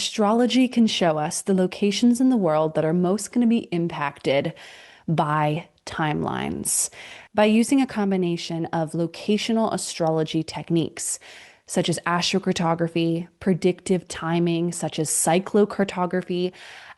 Astrology can show us the locations in the world that are most going to be impacted by timelines. By using a combination of locational astrology techniques, such as astrocartography, predictive timing, such as cyclocartography,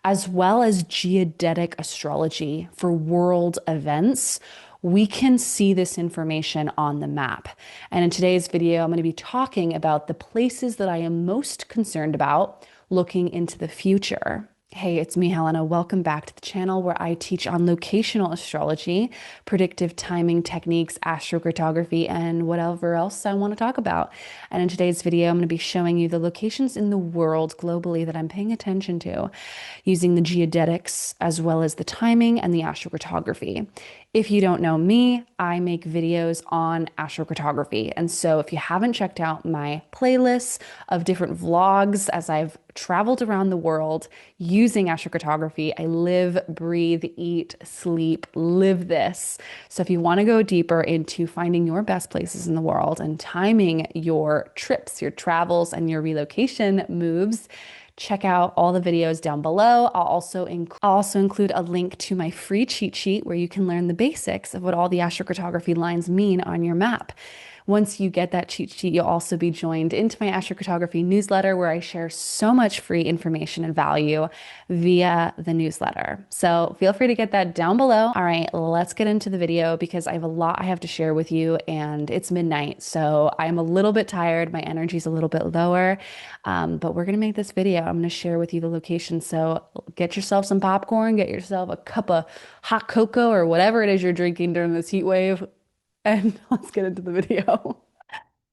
as well as geodetic astrology for world events, we can see this information on the map. And in today's video, I'm going to be talking about the places that I am most concerned about looking into the future. Hey, it's me, Helena. Welcome back to the channel where I teach on locational astrology, predictive timing techniques, astrocartography, and whatever else I want to talk about. And in today's video, I'm going to be showing you the locations in the world globally that I'm paying attention to using the geodetics as well as the timing and the astrocartography. If you don't know me, I make videos on astrocartography. And so if you haven't checked out my playlists of different vlogs as I've traveled around the world using astrocartography, I live, breathe, eat, sleep, live this. So if you want to go deeper into finding your best places in the world and timing your trips, your travels, and your relocation moves, check out all the videos down below. I'll also include a link to my free cheat sheet where you can learn the basics of what all the astrocartography lines mean on your map. Once you get that cheat sheet, you'll also be joined into my astrocartography newsletter where I share so much free information and value via the newsletter. So feel free to get that down below. All right, let's get into the video because I have a lot I have to share with you and it's midnight. So I'm a little bit tired. My energy's a little bit lower, but we're going to make this video. I'm going to share with you the location. So get yourself some popcorn, get yourself a cup of hot cocoa or whatever it is you're drinking during this heat wave. And let's get into the video.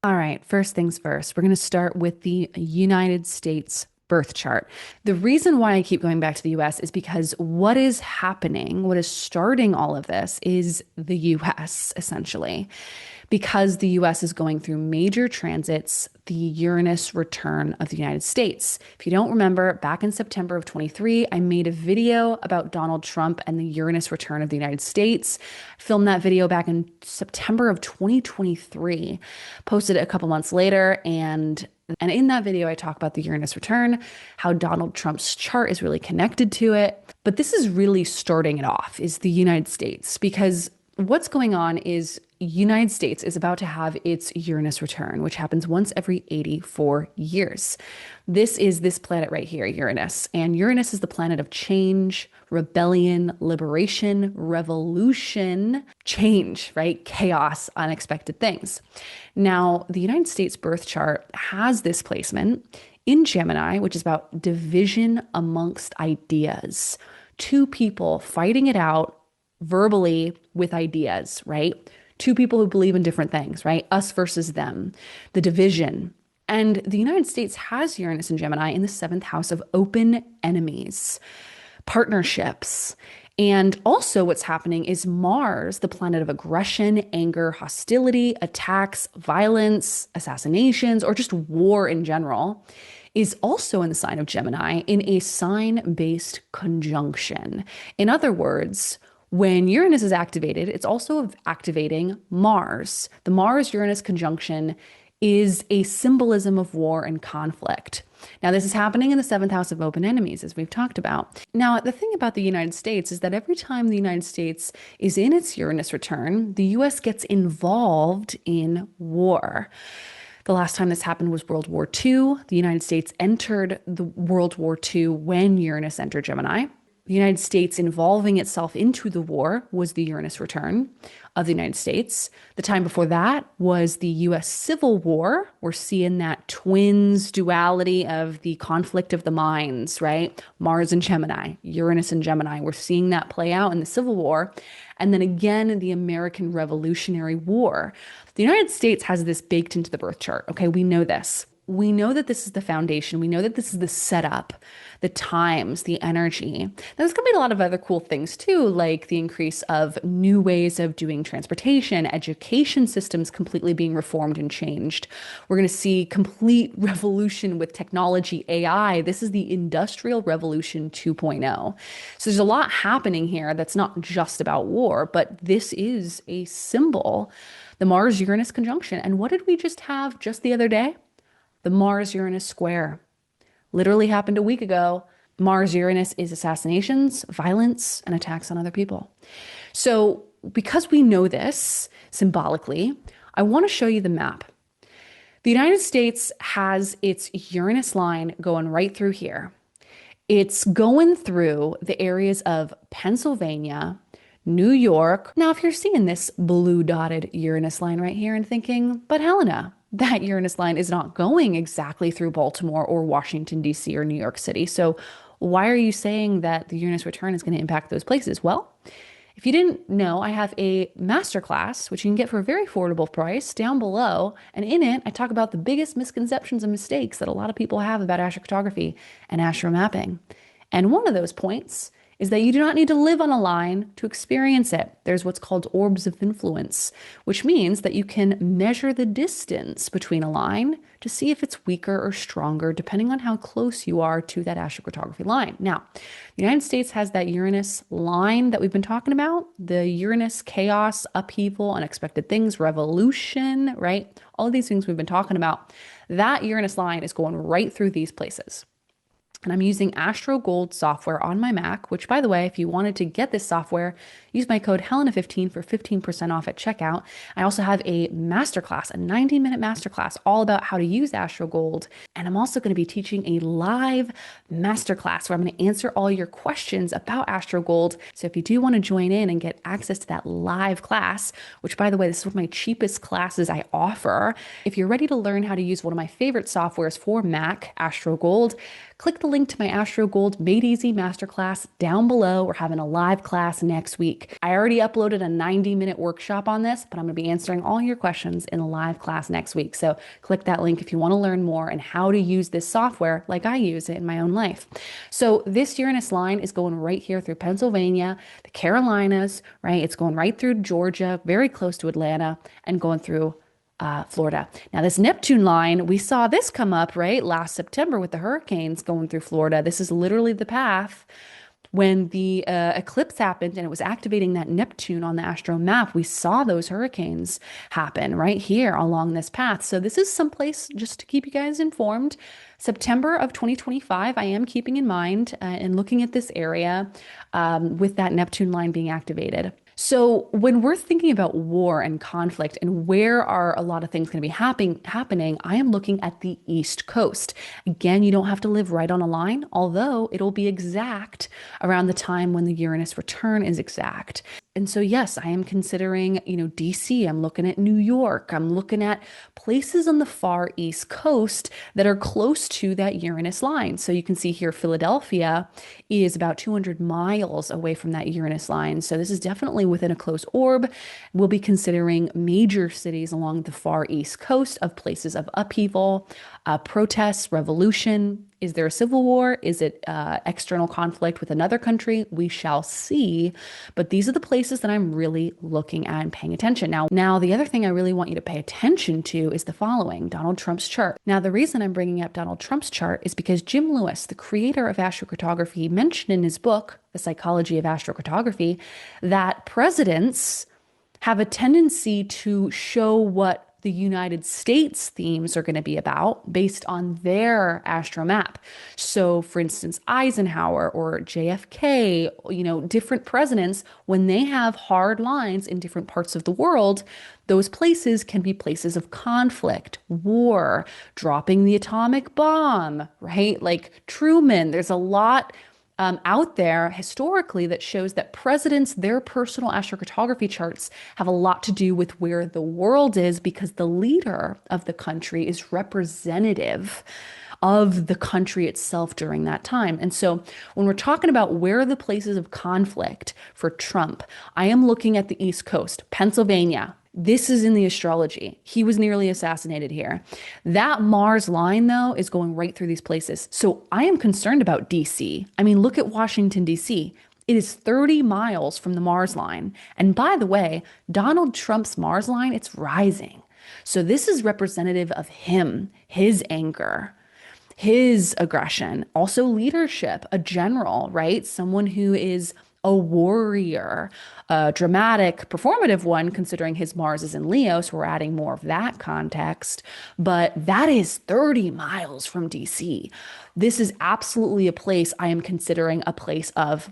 All right, first things first, we're going to start with the United States birth chart. The reason why I keep going back to the US is because what is happening, what is starting all of this is the US, essentially. Because the US is going through major transits, the Uranus return of the United States. If you don't remember, back in September of 23, I made a video about Donald Trump and the Uranus return of the United States. I filmed that video back in September of 2023, posted it a couple months later, and in that video, I talk about the Uranus return, how Donald Trump's chart is really connected to it. But this is really starting it off, is the United States, because what's going on is United States is about to have its Uranus return, which happens once every 84 years. This is this planet right here, Uranus. And Uranus is the planet of change, rebellion, liberation, revolution, change, right? Chaos, unexpected things. Now, the United States birth chart has this placement in Gemini, which is about division amongst ideas. Two people fighting it out verbally with ideas, right? Two people who believe in different things, right? Us versus them, the division. And the United States has Uranus and Gemini in the seventh house of open enemies, partnerships. And also what's happening is Mars, the planet of aggression, anger, hostility, attacks, violence, assassinations, or just war in general, is also in the sign of Gemini in a sign-based conjunction. In other words, when Uranus is activated, it's also activating Mars. The Mars-Uranus conjunction is a symbolism of war and conflict. Now, this is happening in the seventh house of open enemies, as we've talked about. Now, the thing about the United States is that every time the United States is in its Uranus return, the US gets involved in war. The last time this happened was World War II. The United States entered the World War II when Uranus entered Gemini. The United States involving itself into the war was the Uranus return of the United States. The time before that was the US Civil War. We're seeing that twins duality of the conflict of the minds, right? Mars and Gemini, Uranus and Gemini. We're seeing that play out in the Civil War. And then again, the American Revolutionary War. The United States has this baked into the birth chart. Okay, we know this. We know that this is the foundation. We know that this is the setup, the times, the energy. There's going to be a lot of other cool things too, like the increase of new ways of doing transportation, education systems completely being reformed and changed. We're going to see complete revolution with technology, AI. This is the Industrial Revolution 2.0. So there's a lot happening here that's not just about war, but this is a symbol, the Mars-Uranus conjunction. And what did we just have just the other day? The Mars-Uranus square. literally happened a week ago. Mars Uranus is assassinations, violence, and attacks on other people. So because we know this symbolically, I want to show you the map. The United States has its Uranus line going right through here. It's going through the areas of Pennsylvania, New York. Now, if you're seeing this blue dotted Uranus line right here and thinking, but Helena, that Uranus line is not going exactly through Baltimore or Washington, D.C. or New York City. So why are you saying that the Uranus return is going to impact those places? Well, if you didn't know, I have a masterclass, which you can get for a very affordable price down below. And in it, I talk about the biggest misconceptions and mistakes that a lot of people have about astrocartography and astro mapping. And one of those points is that you do not need to live on a line to experience it. There's what's called orbs of influence, which means that you can measure the distance between a line to see if it's weaker or stronger, depending on how close you are to that astrocartography line. Now, the United States has that Uranus line that we've been talking about, the Uranus chaos, upheaval, unexpected things, revolution, right? All of these things we've been talking about. That Uranus line is going right through these places. And I'm using Astro Gold software on my Mac, which, by the way, if you wanted to get this software, use my code Helena15 for 15% off at checkout. I also have a masterclass, a 90-minute masterclass all about how to use Astro Gold. And I'm also going to be teaching a live masterclass where I'm going to answer all your questions about Astro Gold. So if you do want to join in and get access to that live class, which, by the way, this is one of my cheapest classes I offer. If you're ready to learn how to use one of my favorite softwares for Mac, Astro Gold, click the link to my Astro Gold Made Easy Masterclass down below. We're having a live class next week. I already uploaded a 90-minute workshop on this, but I'm going to be answering all your questions in a live class next week. So click that link if you want to learn more and how to use this software like I use it in my own life. So this Uranus line is going right here through Pennsylvania, the Carolinas, right? It's going right through Georgia, very close to Atlanta, and going through Florida. Now, this Neptune line, we saw this come up, right, last September with the hurricanes going through Florida. This is literally the path when the eclipse happened and it was activating that Neptune on the astro map. We saw those hurricanes happen right here along this path. So this is someplace just to keep you guys informed. September of 2025, I am keeping in mind and looking at this area with that Neptune line being activated. So when we're thinking about war and conflict and where are a lot of things going to be happening, I am looking at the East Coast. Again, you don't have to live right on a line, although it'll be exact around the time when the Uranus return is exact. And so, yes, I am considering, DC. I'm looking at New York. I'm looking at places on the far East Coast that are close to that Uranus line. So you can see here, Philadelphia is about 200 miles away from that Uranus line. So this is definitely within a close orb. We'll be considering major cities along the far East Coast of places of upheaval, protests, revolution. Is there a civil war? Is it external conflict with another country? We shall see. But these are the places that I'm really looking at and paying attention. Now, the other thing I really want you to pay attention to is the following, Donald Trump's chart. Now, the reason I'm bringing up Donald Trump's chart is because Jim Lewis, the creator of astrocartography, mentioned in his book, The Psychology of Astrocartography, that presidents have a tendency to show what the United States themes are going to be about based on their astro map. So for instance, Eisenhower or JFK, different presidents, when they have hard lines in different parts of the world, those places can be places of conflict, war, dropping the atomic bomb, right? Like Truman, there's a lot out there historically that shows that presidents, their personal astrocartography charts have a lot to do with where the world is because the leader of the country is representative of the country itself during that time. And so when we're talking about where are the places of conflict for Trump, I am looking at the East Coast, Pennsylvania. This is in the astrology. He was nearly assassinated here. That Mars line, though, is going right through these places. So I am concerned about DC. I mean, look at Washington, DC. It is 30 miles from the Mars line. And by the way, Donald Trump's Mars line, it's rising. So this is representative of him, his anger, his aggression, also leadership, a general, right? Someone who is a warrior, a dramatic, performative one, considering his Mars is in Leo. So we're adding more of that context. But that is 30 miles from DC. This is absolutely a place I am considering a place of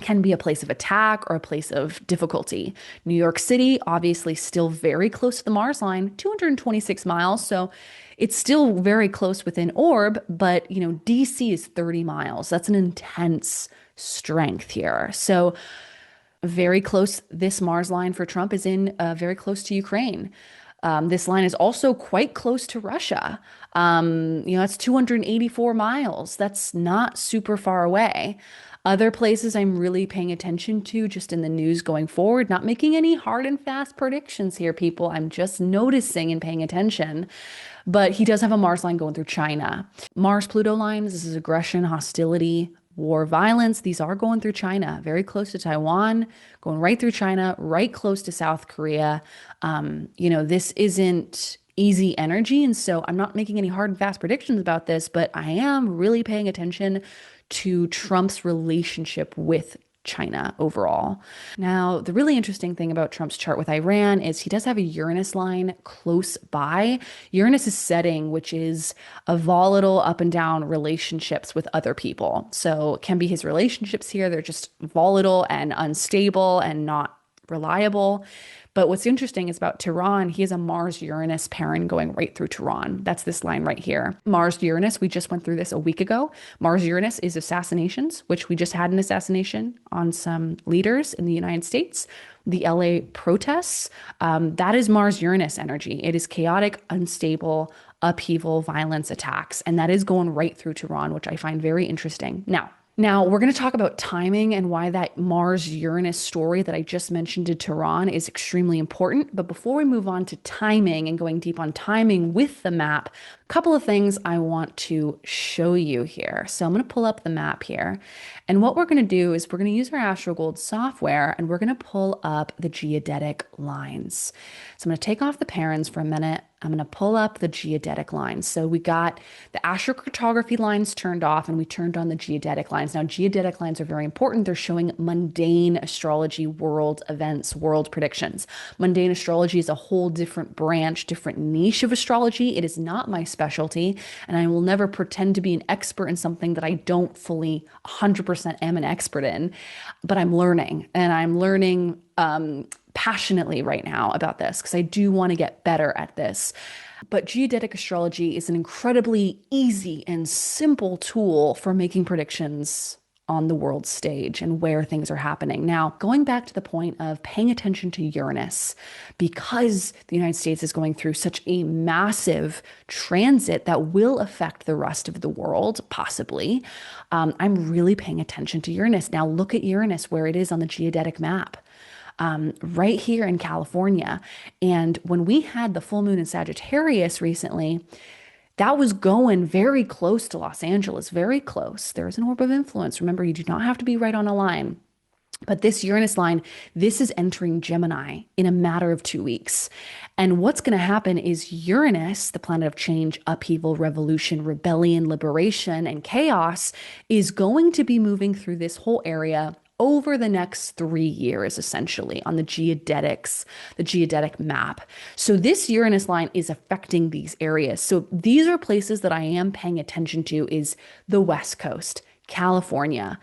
can be a place of attack or a place of difficulty. New York City, obviously, still very close to the Mars line, 226 miles. So it's still very close within orb, but DC is 30 miles. That's an intense strength here. So very close. This Mars line for Trump is in very close to Ukraine. This line is also quite close to Russia. That's 284 miles. That's not super far away. Other places I'm really paying attention to just in the news going forward, not making any hard and fast predictions here, people. I'm just noticing and paying attention. But he does have a Mars line going through China. Mars-Pluto lines, this is aggression, hostility, war, violence. These are going through China, very close to Taiwan, going right through China, right close to South Korea. This isn't easy energy. And so I'm not making any hard and fast predictions about this, but I am really paying attention to Trump's relationship with China overall. Now, the really interesting thing about Trump's chart with Iran is he does have a Uranus line close by. Uranus is setting, which is a volatile up and down relationships with other people. So it can be his relationships here. They're just volatile and unstable and not reliable. But what's interesting is about Tehran, he has a Mars-Uranus pairing going right through Tehran. That's this line right here. Mars-Uranus, we just went through this a week ago. Mars-Uranus is assassinations, which we just had an assassination on some leaders in the United States. The LA protests, that is Mars-Uranus energy. It is chaotic, unstable, upheaval, violence, attacks. And that is going right through Tehran, which I find very interesting. Now, we're going to talk about timing and why that Mars-Uranus story that I just mentioned to Tehran is extremely important. But before we move on to timing and going deep on timing with the map, a couple of things I want to show you here. So I'm going to pull up the map here. And what we're going to do is we're going to use our AstroGold software and we're going to pull up the geodetic lines. So I'm going to take off the parens for a minute. I'm going to pull up the geodetic lines. So we got the astrocartography lines turned off and we turned on the geodetic lines. Now, geodetic lines are very important. They're showing mundane astrology, world events, world predictions. Mundane astrology is a whole different branch, different niche of astrology. It is not my specialty, and I will never pretend to be an expert in something that I don't fully 100% am an expert in, but I'm learning, and I'm learning passionately right now about this because I do want to get better at this. But geodetic astrology is an incredibly easy and simple tool for making predictions on the world stage and where things are happening. Now, going back to the point of paying attention to Uranus, because the United States is going through such a massive transit that will affect the rest of the world, possibly, I'm really paying attention to Uranus. Now, look at Uranus, where it is on the geodetic map. Right here in California. And when we had the full moon in Sagittarius recently, that was going very close to Los Angeles, very close. There is an orb of influence. Remember, you do not have to be right on a line. But this Uranus line, this is entering Gemini in a matter of 2 weeks. And what's going to happen is Uranus, the planet of change, upheaval, revolution, rebellion, liberation, and chaos, is going to be moving through this whole area over the next 3 years, essentially, on the geodetics, the geodetic map. So this Uranus line is affecting these areas. So these are places that I am paying attention to is the West Coast, California,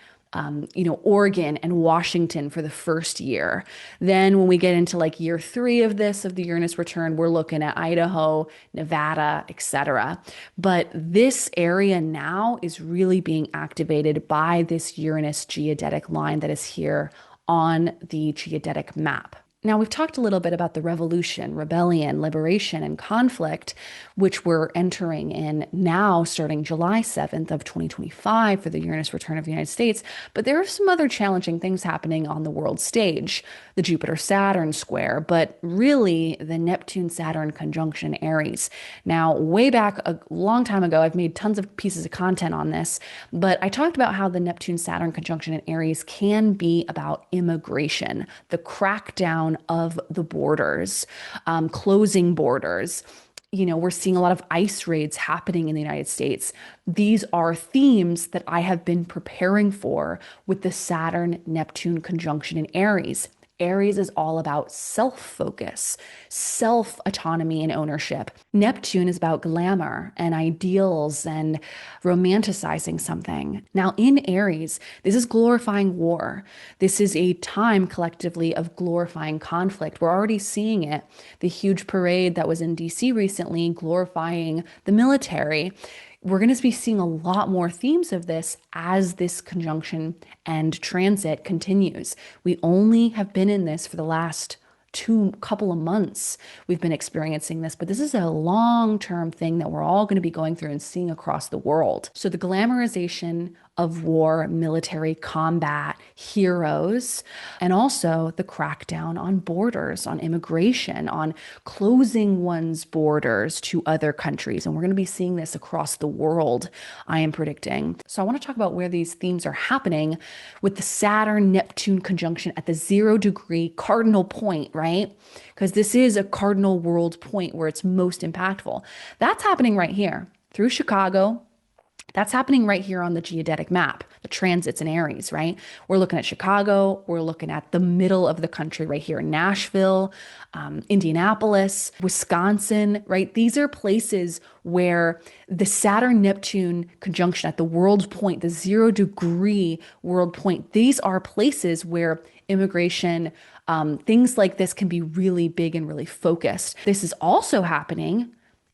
Oregon and Washington for the first year. Then when we get into like year 3 of this, of the Uranus return, we're looking at Idaho, Nevada, etc. But this area now is really being activated by this Uranus geodetic line that is here on the geodetic map. Now, we've talked a little bit about the revolution, rebellion, liberation, and conflict, which we're entering in now starting July 7th of 2025 for the Uranus return of the United States. But there are some other challenging things happening on the world stage. The Jupiter-Saturn square, but really the Neptune-Saturn conjunction Aries. Now, way back a long time ago, I've made tons of pieces of content on this, but I talked about how the Neptune-Saturn conjunction in Aries can be about immigration, the crackdown of the borders, closing borders. We're seeing a lot of ice raids happening in the United States. These are themes that I have been preparing for with the Saturn Neptune conjunction in Aries. Aries is all about self focus, self autonomy, and ownership. Neptune is about glamour and ideals and romanticizing something. Now, in Aries, this is glorifying war. This is a time collectively of glorifying conflict. We're already seeing it. The huge parade that was in DC recently glorifying the military. We're going to be seeing a lot more themes of this as this conjunction and transit continues. We only have been in this for the last couple of months. We've been experiencing this, but this is a long-term thing that we're all going to be going through and seeing across the world. So the glamorization of war, military combat, heroes, and also the crackdown on borders, on immigration, on closing one's borders to other countries. And we're going to be seeing this across the world, I am predicting. So I want to talk about where these themes are happening with the Saturn-Neptune conjunction at the 0-degree cardinal point, right? Because this is a cardinal world point where it's most impactful. That's happening right here through Chicago. That's happening right here on the geodetic map, the transits in Aries, right? We're looking at Chicago. We're looking at the middle of the country right here, Nashville, Indianapolis, Wisconsin, right? These are places where the Saturn-Neptune conjunction at the world point, the 0-degree world point, these are places where immigration, things like this can be really big and really focused. This is also happening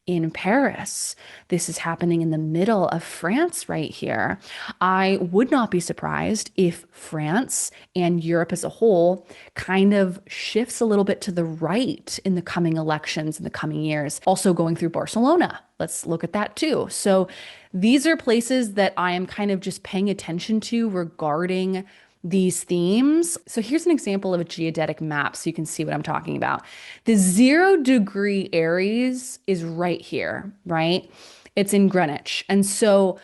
in Paris. This is happening in the middle of France right here. I would not be surprised if France and Europe as a whole kind of shifts a little bit to the right in the coming elections in the coming years. Also going through Barcelona. Let's look at that too. So these are places that I am kind of just paying attention to regarding these themes. So here's an example of a geodetic map so you can see what I'm talking about. The 0-degree Aries is right here, right? It's in Greenwich. And so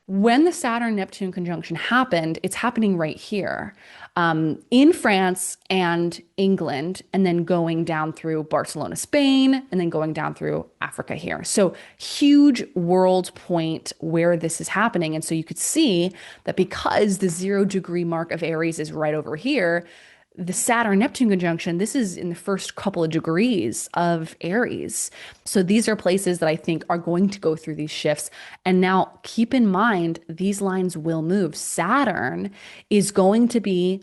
when the Saturn-Neptune conjunction happened, it's happening right here in France and England, and then going down through Barcelona, Spain, and then going down through Africa here. So huge world point where this is happening. And so you could see that because the 0-degree mark of Aries is right over here, the Saturn-Neptune conjunction, this is in the first couple of degrees of Aries. So these are places that I think are going to go through these shifts. And now keep in mind, these lines will move. Saturn is going to be,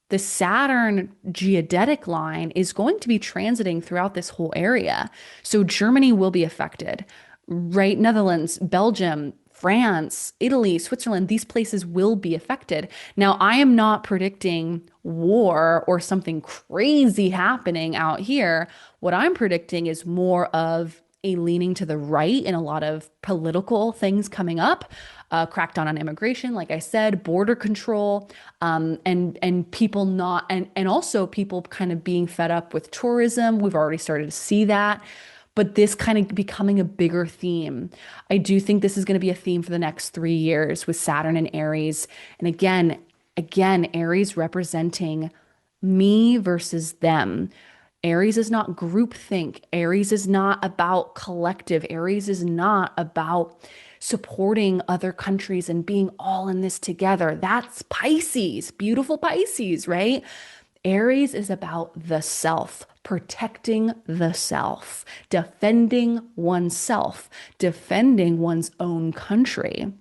the Saturn geodetic line is going to be transiting throughout this whole area. So Germany will be affected, right? Netherlands, Belgium, France, Italy, Switzerland, these places will be affected. Now, I am not predicting war or something crazy happening out here. What I'm predicting is more of a leaning to the right and a lot of political things coming up, crackdown on immigration, like I said, border control, and people not, and also people kind of being fed up with tourism. We've already started to see that. But this kind of becoming a bigger theme. I do think this is going to be a theme for the next 3 years with Saturn and Aries. And again, Aries representing me versus them. Aries is not groupthink. Aries is not about collective. Aries is not about supporting other countries and being all in this together. That's Pisces, beautiful Pisces, right? Aries is about the self, protecting the self, defending oneself, defending one's own country.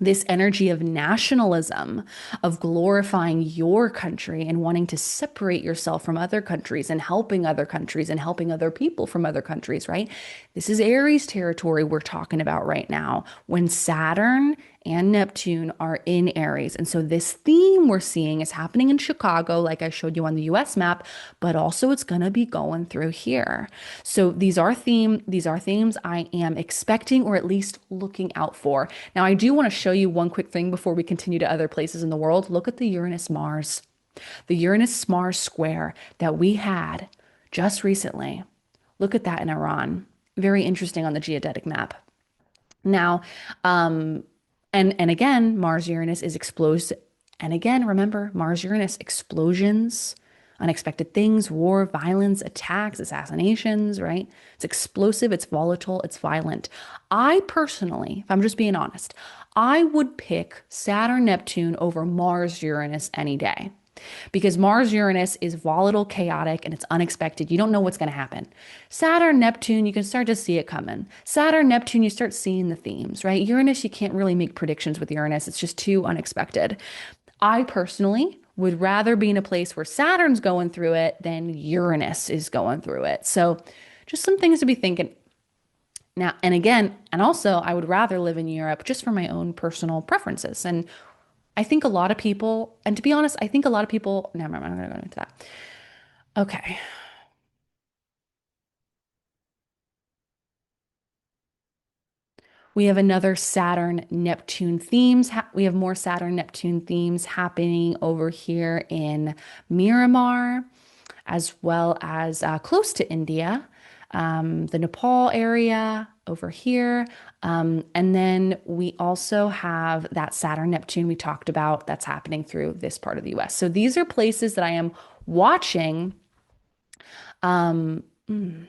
This energy of nationalism, of glorifying your country and wanting to separate yourself from other countries and helping other countries and helping other people from other countries, right? This is Aries territory we're talking about right now when Saturn and Neptune are in Aries. And so this theme we're seeing is happening in Chicago, like I showed you on the US map, but also it's going to be going through here. So these are themes I am expecting or at least looking out for. Now, I do want to show you one quick thing before we continue to other places in the world. Look at the Uranus-Mars. The Uranus-Mars square that we had just recently. Look at that in Iran. Very interesting on the geodetic map. Now, and again, Mars-Uranus is explosive. And again, remember, Mars-Uranus explosions, unexpected things, war, violence, attacks, assassinations, right? It's explosive, it's volatile, it's violent. I personally, if I'm just being honest, I would pick Saturn, Neptune over Mars, Uranus any day. Because Mars Uranus is volatile, chaotic, and it's unexpected. You don't know what's going to happen. Saturn Neptune, you can start to see it coming. Saturn Neptune, you start seeing the themes, right? Uranus, you can't really make predictions with Uranus. It's just too unexpected. I personally would rather be in a place where Saturn's going through it than Uranus is going through it. So just some things to be thinking. Now, and again, and also, I would rather live in Europe just for my own personal preferences. And I think a lot of people, and to be honest, I think a lot of people, never mind, I'm not going to go into that. Okay. We have another Saturn Neptune themes. We have more Saturn Neptune themes happening over here in Miramar, as well as close to India, the Nepal area over here. And then we also have that Saturn Neptune we talked about that's happening through this part of the US. So these are places that I am watching. Um, mm,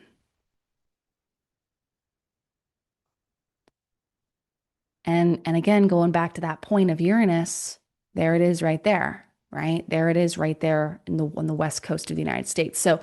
and again, going back to that point of Uranus, there it is right there, right? There it is right there in the on the west coast of the United States. So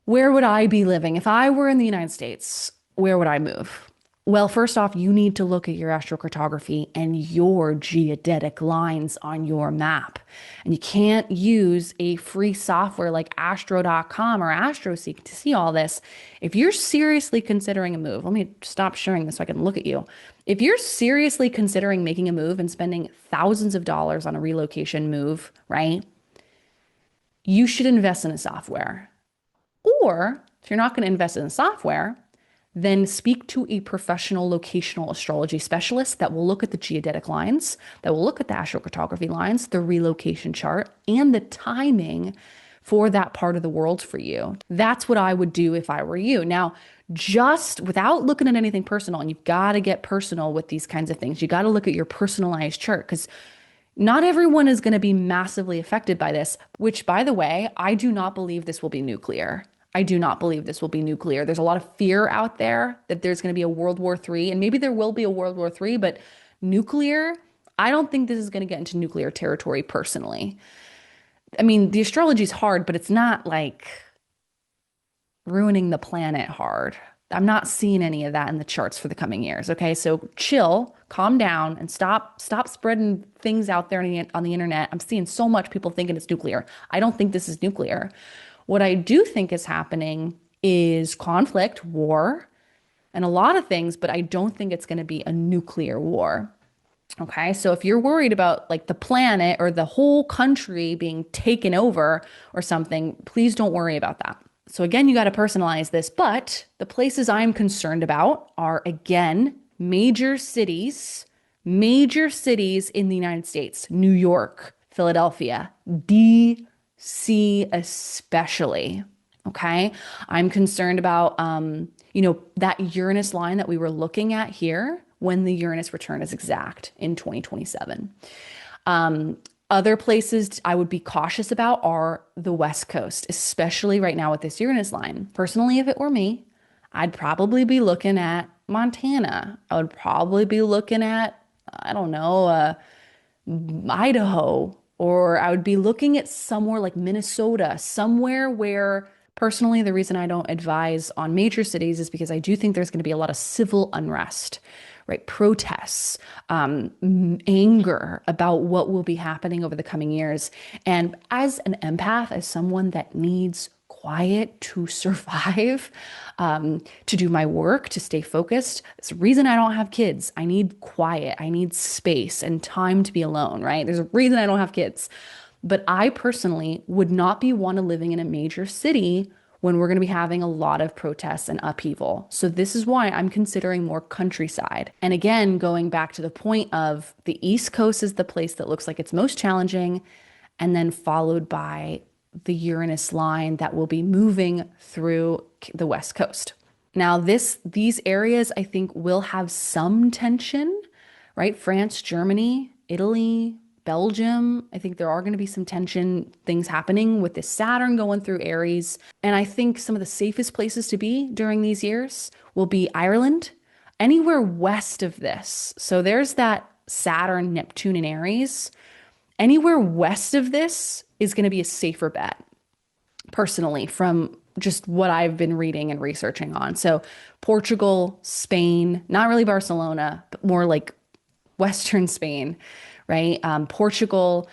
where would I be living? If I were in the United States, where would I move? Well, first off, you need to look at your astrocartography and your geodetic lines on your map. And you can't use a free software like astro.com or AstroSeek to see all this. If you're seriously considering a move, let me stop sharing this so I can look at you. If you're seriously considering making a move and spending thousands of dollars on a relocation move, right? You should invest in a software. Or if you're not going to invest in the software, then speak to a professional locational astrology specialist that will look at the geodetic lines, that will look at the astrocartography lines, the relocation chart, and the timing for that part of the world for you. That's what I would do if I were you. Now, just without looking at anything personal, and you've got to get personal with these kinds of things, you got to look at your personalized chart because not everyone is going to be massively affected by this, which, by the way, I do not believe this will be nuclear. I do not believe this will be nuclear. There's a lot of fear out there that there's going to be a World War III, and maybe there will be a World War III, but nuclear, I don't think this is going to get into nuclear territory personally. I mean, the astrology is hard, but it's not like ruining the planet hard. I'm not seeing any of that in the charts for the coming years. Okay, so chill, calm down, and stop spreading things out there on the internet. I'm seeing so much people thinking it's nuclear. I don't think this is nuclear. What I do think is happening is conflict, war, and a lot of things, but I don't think it's going to be a nuclear war. Okay, so if you're worried about like the planet or the whole country being taken over or something, please don't worry about that. So again, you got to personalize this, but the places I'm concerned about are again, major cities in the United States, New York, Philadelphia, DC especially. Okay. I'm concerned about, that Uranus line that we were looking at here when the Uranus return is exact in 2027. Other places I would be cautious about are the West Coast, especially right now with this Uranus line. Personally, if it were me, I'd probably be looking at Montana. I would probably be looking at, I don't know, Idaho, or I would be looking at somewhere like Minnesota, somewhere where personally the reason I don't advise on major cities is because I do think there's going to be a lot of civil unrest, right? Protests, anger about what will be happening over the coming years. And as an empath, as someone that needs quiet to survive, to do my work, to stay focused. It's the reason I don't have kids. I need quiet. I need space and time to be alone, right? There's a reason I don't have kids. But I personally would not be one to living in a major city when we're going to be having a lot of protests and upheaval. So this is why I'm considering more countryside. And again, going back to the point of the East Coast is the place that looks like it's most challenging, and then followed by the Uranus line that will be moving through the West Coast. Now, these areas I think will have some tension, right? France, Germany, Italy, Belgium. I think there are going to be some tension things happening with this Saturn going through Aries. And I think some of the safest places to be during these years will be Ireland, anywhere west of this. So there's that Saturn, Neptune, and Aries. Anywhere west of this is going to be a safer bet, personally, from just what I've been reading and researching on. So Portugal, Spain, not really Barcelona, but more like Western Spain, right? Portugal,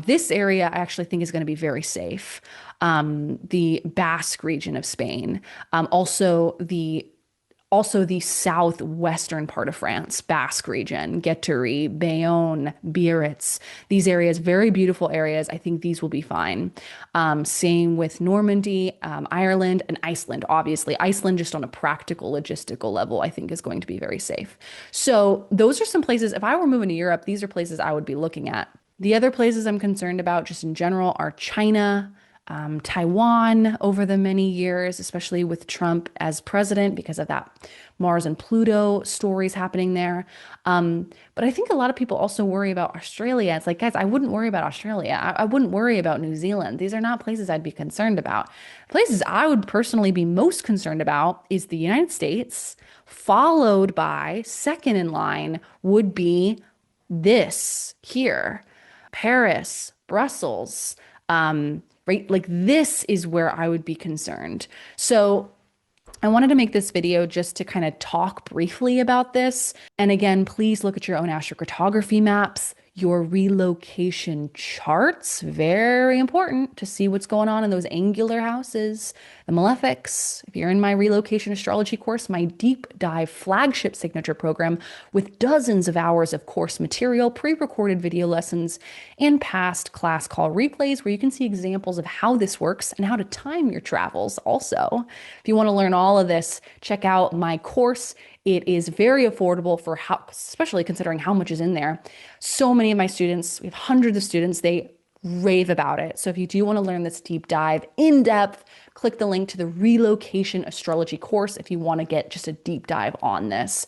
this area I actually think is going to be very safe. The Basque region of Spain, also the southwestern part of France, Basque region, Guétary, Bayonne, Biarritz, these areas, very beautiful areas. I think these will be fine. Same with Normandy, Ireland, and Iceland. Obviously, Iceland, just on a practical, logistical level, I think is going to be very safe. So those are some places, if I were moving to Europe, these are places I would be looking at. The other places I'm concerned about just in general are China, Taiwan over the many years, especially with Trump as president because of that Mars and Pluto stories happening there. But I think a lot of people also worry about Australia. It's like, guys, I wouldn't worry about Australia. I wouldn't worry about New Zealand. These are not places I'd be concerned about. Places I would personally be most concerned about is the United States, followed by second in line would be this here, Paris, Brussels, right? Like this is where I would be concerned. So I wanted to make this video just to kind of talk briefly about this. And again, please look at your own astrocartography maps, your relocation charts. Very important to see what's going on in those angular houses, the malefics. If you're in my relocation astrology course, my deep dive flagship signature program with dozens of hours of course material, pre-recorded video lessons, and past class call replays where you can see examples of how this works and how to time your travels also. If you want to learn all of this, check out my course. It is very affordable for how, especially considering how much is in there. So many of my students, we have hundreds of students, they rave about it. So if you do want to learn this deep dive in depth, click the link to the relocation astrology course if you want to get just a deep dive on this.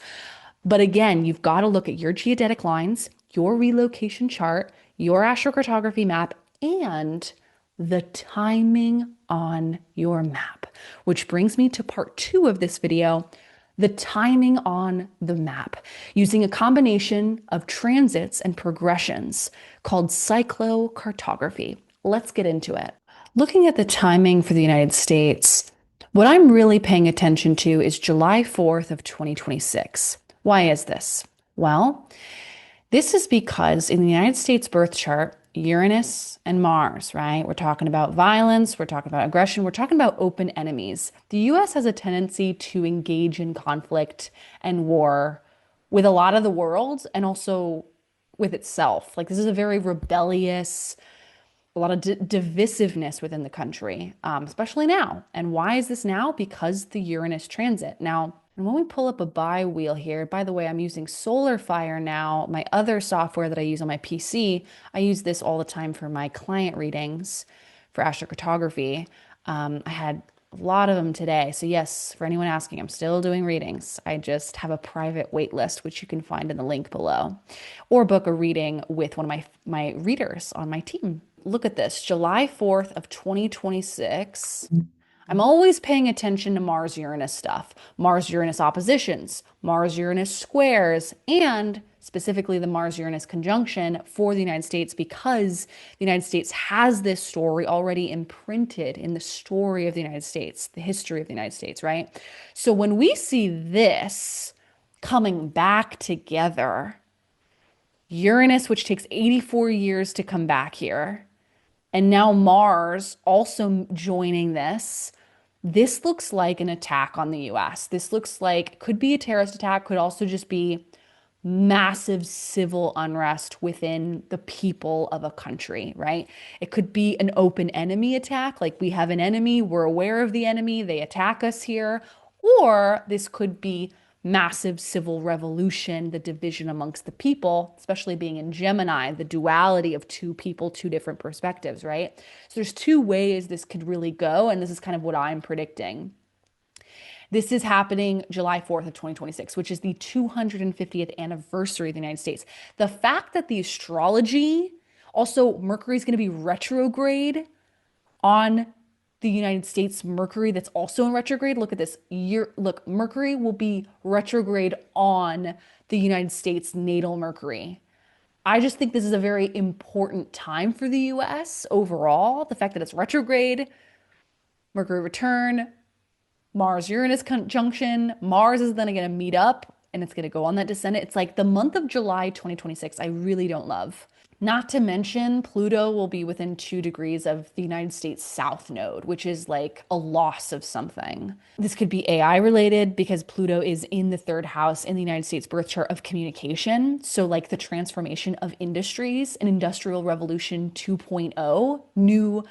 But again, you've got to look at your geodetic lines, your relocation chart, your astrocartography map, and the timing on your map, which brings me to part 2 of this video, the timing on the map, using a combination of transits and progressions called cyclocartography. Let's get into it. Looking at the timing for the United States, what I'm really paying attention to is July 4th of 2026. Why is this? Well, this is because in the United States birth chart, Uranus and Mars, right? We're talking about violence, we're talking about aggression, we're talking about open enemies. The US has a tendency to engage in conflict and war with a lot of the world and also with itself. Like this is a very rebellious, a lot of divisiveness within the country, especially now. And why is this now? Because the Uranus transit. Now, and when we pull up a buy wheel here, by the way, I'm using SolarFire now. My other software that I use on my PC, I use this all the time for my client readings for astrocartography. I had a lot of them today. So yes, for anyone asking, I'm still doing readings. I just have a private wait list, which you can find in the link below, or book a reading with one of my readers on my team. Look at this, July 4th of 2026. I'm always paying attention to Mars-Uranus stuff, Mars-Uranus oppositions, Mars-Uranus squares, and specifically the Mars-Uranus conjunction for the United States because the United States has this story already imprinted in the story of the United States, the history of the United States, right? So when we see this coming back together, Uranus, which takes 84 years to come back here, and now Mars also joining this. This looks like an attack on the US. This looks like, could be a terrorist attack, could also just be massive civil unrest within the people of a country, right? It could be an open enemy attack, like we have an enemy, we're aware of the enemy, they attack us here. Or this could be massive civil revolution, the division amongst the people, especially being in Gemini, the duality of two people, two different perspectives, right? So there's two ways this could really go, and this is kind of what I'm predicting. This is happening July 4th of 2026, which is the 250th anniversary of the United States. The fact that the astrology Also, Mercury is going to be retrograde on the United States. Mercury that's also in retrograde. Look at this. Look, Mercury will be retrograde on the United States natal Mercury. I just think this is a very important time for the US overall. The fact that it's retrograde, Mercury return, Mars Uranus conjunction. Mars is then going to meet up and it's going to go on that descendant. It's like the month of July 2026, I really don't love. Not to mention, Pluto will be within 2 degrees of the United States South Node, which is like a loss of something. This could be AI related because Pluto is in the third house in the United States birth chart of communication. So, like the transformation of industries, an industrial revolution 2.0, new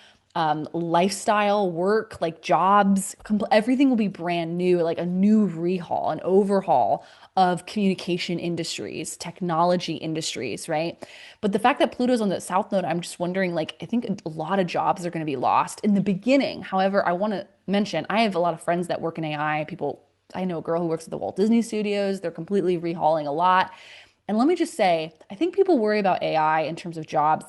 lifestyle, work, like jobs, everything will be brand new, like a new rehaul, an overhaul of communication industries, technology industries, right? But the fact that Pluto's on the South Node, I'm just wondering, like, I think a lot of jobs are going to be lost in the beginning. However, I want to mention, I have a lot of friends that work in AI, people, I know a girl who works at the Walt Disney Studios, they're completely rehauling a lot. And let me just say, I think people worry about AI in terms of jobs.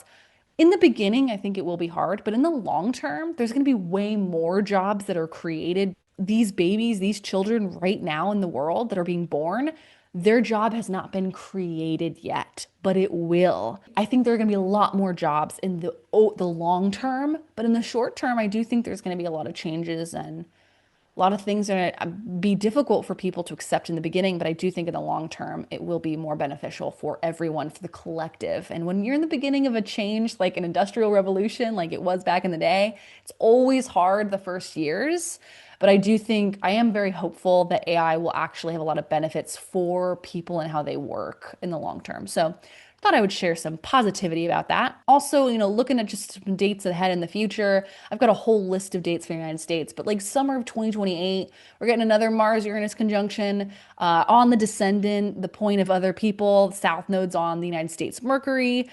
In the beginning, I think it will be hard, but in the long term, there's going to be way more jobs that are created. These babies, these children right now in the world that are being born, their job has not been created yet, but it will. I think there are going to be a lot more jobs in the long term, but in the short term, I do think there's going to be a lot of changes and a lot of things are going to be difficult for people to accept in the beginning, but I do think in the long term, it will be more beneficial for everyone, for the collective. And when you're in the beginning of a change, like an industrial revolution, like it was back in the day, it's always hard the first years. But I do think I am very hopeful that AI will actually have a lot of benefits for people and how they work in the long term. So thought I would share some positivity about that. Also, looking at just some dates ahead in the future, I've got a whole list of dates for the United States, but like summer of 2028, we're getting another Mars-Uranus conjunction on the descendant, the point of other people. South Node's on the United States Mercury,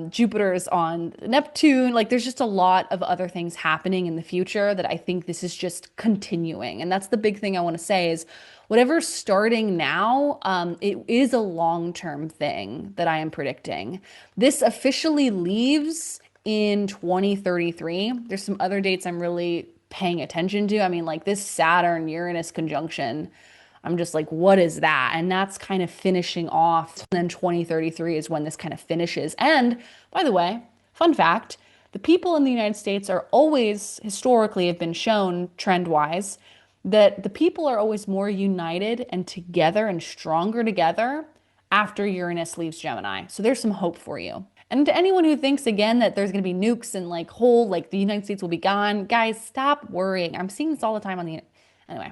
Jupiter's on Neptune. Like there's just a lot of other things happening in the future that I think this is just continuing. And that's the big thing I want to say is whatever's starting now, it is a long-term thing that I am predicting. This officially leaves in 2033. There's some other dates I'm really paying attention to. I mean, like this Saturn-Uranus conjunction, I'm just like, what is that? And that's kind of finishing off. And then 2033 is when this kind of finishes. And by the way, fun fact, the people in the United States are always historically have been shown trend-wise that the people are always more united and together and stronger together after Uranus leaves Gemini. So there's some hope for you. And to anyone who thinks again that there's going to be nukes and like the United States will be gone, guys, stop worrying. I'm seeing this all the time on the anyway.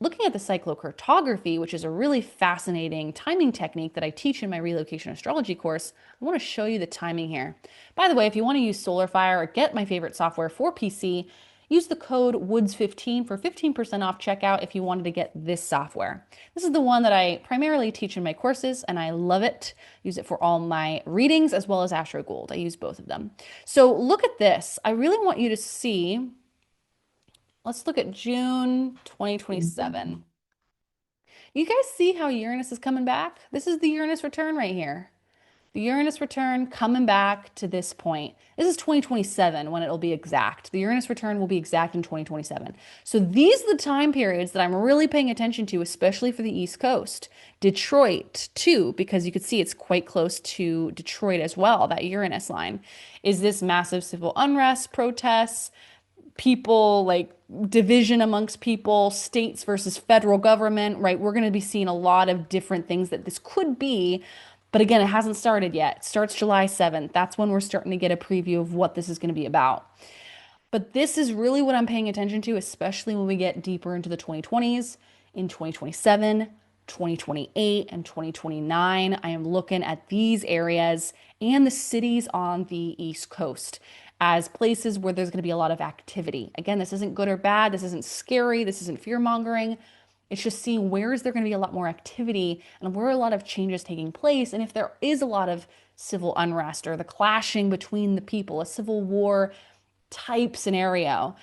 Looking at the cyclocartography, which is a really fascinating timing technique that I teach in my relocation astrology course, I want to show you the timing here. By the way, if you want to use SolarFire or get my favorite software for PC, use the code WOODS15 for 15% off checkout if you wanted to get this software. This is the one that I primarily teach in my courses, and I love it. Use it for all my readings as well as Astro Gold. I use both of them. So look at this. I really want you to see. Let's look at June 2027. You guys see how Uranus is coming back? This is the Uranus return right here. The Uranus return coming back to this point. This is 2027 when it'll be exact. The Uranus return will be exact in 2027. So these are the time periods that I'm really paying attention to, especially for the East Coast. Detroit, too, because you could see it's quite close to Detroit as well, that Uranus line. Is this massive civil unrest, protests, people like division amongst people, states versus federal government, right? We're going to be seeing a lot of different things that this could be. But again, it hasn't started yet. It starts July 7th. That's when we're starting to get a preview of what this is going to be about. But this is really what I'm paying attention to, especially when we get deeper into the 2020s, in 2027, 2028, and 2029. I am looking at these areas and the cities on the East Coast as places where there's going to be a lot of activity. Again, this isn't good or bad. This isn't scary. This isn't fear-mongering. It's just seeing where is there going to be a lot more activity and where are a lot of changes taking place. And if there is a lot of civil unrest or the clashing between the people, a civil war type scenario.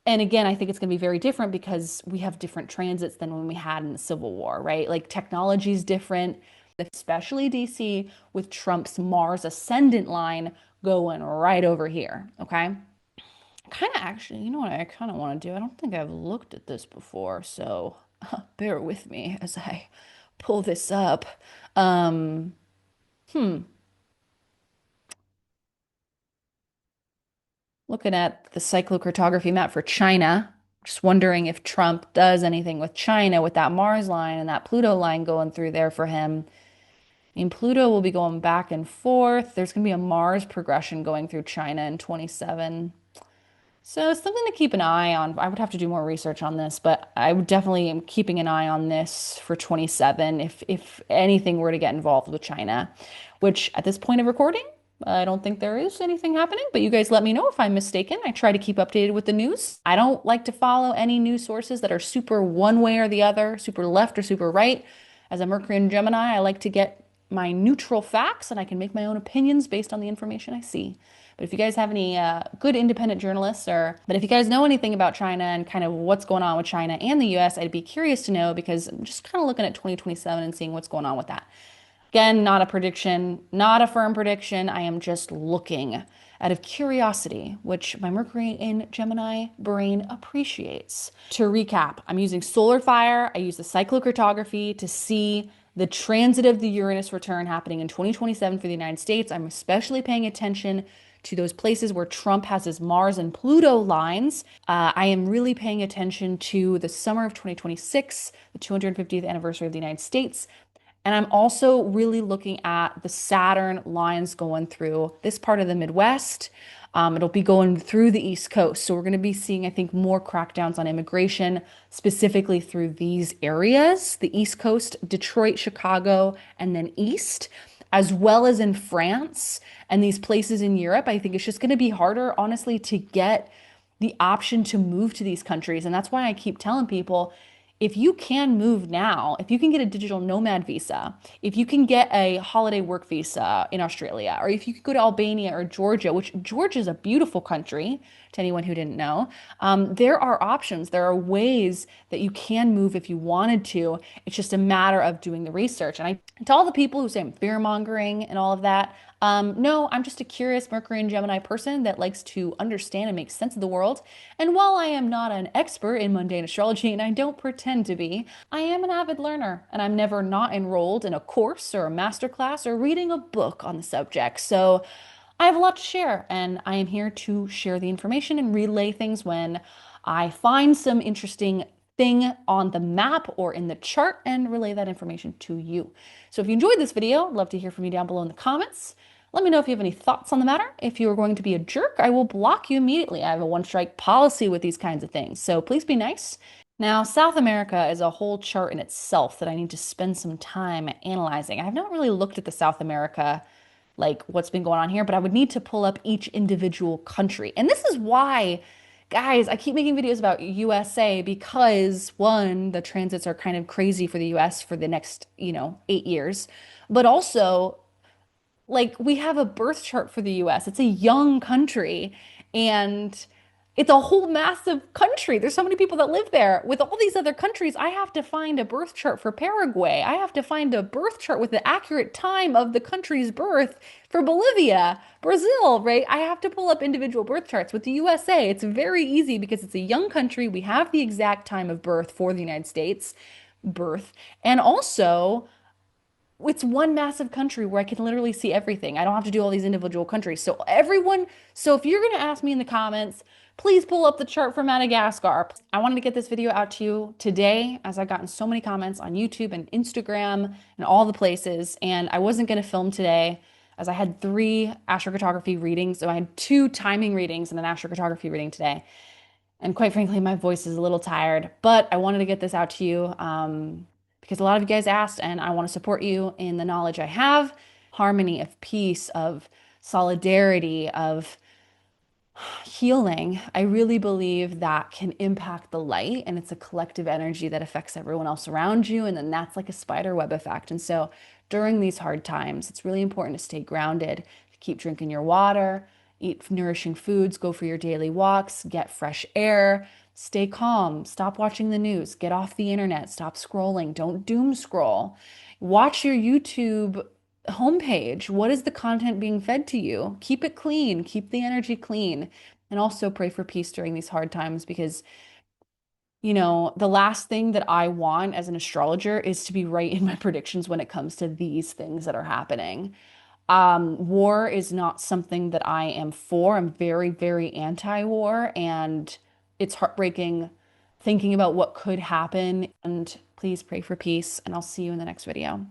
And again, I think it's going to be very different because we have different transits than when we had in the Civil War, right? Like technology is different. especially DC with Trump's Mars ascendant line going right over here. Okay. Kind of actually, you know what I kind of want to do? I don't think I've looked at this before, so bear with me as I pull this up. Um, hmm, Looking at the cyclocartography map for China, just wondering if Trump does anything with China with that Mars line and that Pluto line going through there for him. I mean, Pluto will be going back and forth. There's going to be a Mars progression going through China in 27. So it's something to keep an eye on. I would have to do more research on this, but I would definitely am keeping an eye on this for 27 if anything were to get involved with China, which at this point of recording, I don't think there is anything happening, but you guys let me know if I'm mistaken. I try to keep updated with the news. I don't like to follow any news sources that are super one way or the other, super left or super right. As a Mercury and Gemini, I like to get my neutral facts and I can make my own opinions based on the information I see. But if you guys have any good independent journalists, but if you guys know anything about China and kind of what's going on with China and the US, I'd be curious to know because I'm just kind of looking at 2027 and seeing what's going on with that. Again, not a prediction, not a firm prediction. I am just looking out of curiosity, which my Mercury in Gemini brain appreciates. To recap, I'm using solar fire. I use the cyclocartography to see the transit of the Uranus return happening in 2027 for the United States. I'm especially paying attention to those places where Trump has his Mars and Pluto lines. I am really paying attention to the summer of 2026, the 250th anniversary of the United States. And I'm also really looking at the Saturn lines going through this part of the Midwest. It'll be going through the East Coast. So we're going to be seeing, I think, more crackdowns on immigration, specifically through these areas, the East Coast, Detroit, Chicago, and then East, as well as in France and these places in Europe. I think it's just going to be harder, honestly, to get the option to move to these countries. And that's why I keep telling people, if you can move now, if you can get a digital nomad visa, if you can get a holiday work visa in Australia, or if you could go to Albania or Georgia, which Georgia is a beautiful country to anyone who didn't know, there are options. There are ways that you can move if you wanted to. It's just a matter of doing the research. And to all the people who say I'm fear mongering and all of that, no, I'm just a curious Mercury and Gemini person that likes to understand and make sense of the world. And while I am not an expert in mundane astrology, and I don't pretend to be, I am an avid learner, and I'm never not enrolled in a course or a masterclass or reading a book on the subject. So I have a lot to share, and I am here to share the information and relay things when I find some interesting thing on the map or in the chart and relay that information to you. So if you enjoyed this video, I'd love to hear from you down below in the comments. Let me know if you have any thoughts on the matter. If you are going to be a jerk, I will block you immediately. I have a one-strike policy with these kinds of things, so please be nice. Now, South America is a whole chart in itself that I need to spend some time analyzing. I have not really looked at the South America, like what's been going on here, but I would need to pull up each individual country. And this is why, guys, I keep making videos about USA because one, the transits are kind of crazy for the US for the next, 8 years, but also like we have a birth chart for the US. It's a young country and it's a whole massive country. There's so many people that live there. With all these other countries, I have to find a birth chart for Paraguay. I have to find a birth chart with the accurate time of the country's birth for Bolivia, Brazil, right? I have to pull up individual birth charts. With the USA, it's very easy because it's a young country. We have the exact time of birth for the United States birth. And also, it's one massive country where I can literally see everything. I don't have to do all these individual countries. So if you're going to ask me in the comments, please pull up the chart for Madagascar. I wanted to get this video out to you today as I've gotten so many comments on YouTube and Instagram and all the places. And I wasn't going to film today as I had 3 astrocartography readings. So I had 2 timing readings and an astrocartography reading today. And quite frankly, my voice is a little tired, but I wanted to get this out to you because a lot of you guys asked, and I want to support you in the knowledge I have, harmony, of peace, of solidarity, of healing. I really believe that can impact the light, and it's a collective energy that affects everyone else around you. And then that's like a spider web effect. And so during these hard times, it's really important to stay grounded, keep drinking your water, eat nourishing foods, go for your daily walks, get fresh air, stay calm, stop watching the news, get off the internet, stop scrolling, don't doom scroll. Watch your YouTube homepage. What is the content being fed to you? Keep it clean, keep the energy clean, and also pray for peace during these hard times because, the last thing that I want as an astrologer is to be right in my predictions when it comes to these things that are happening. War is not something that I am for. I'm very, very anti-war, and it's heartbreaking thinking about what could happen. And please pray for peace, and I'll see you in the next video.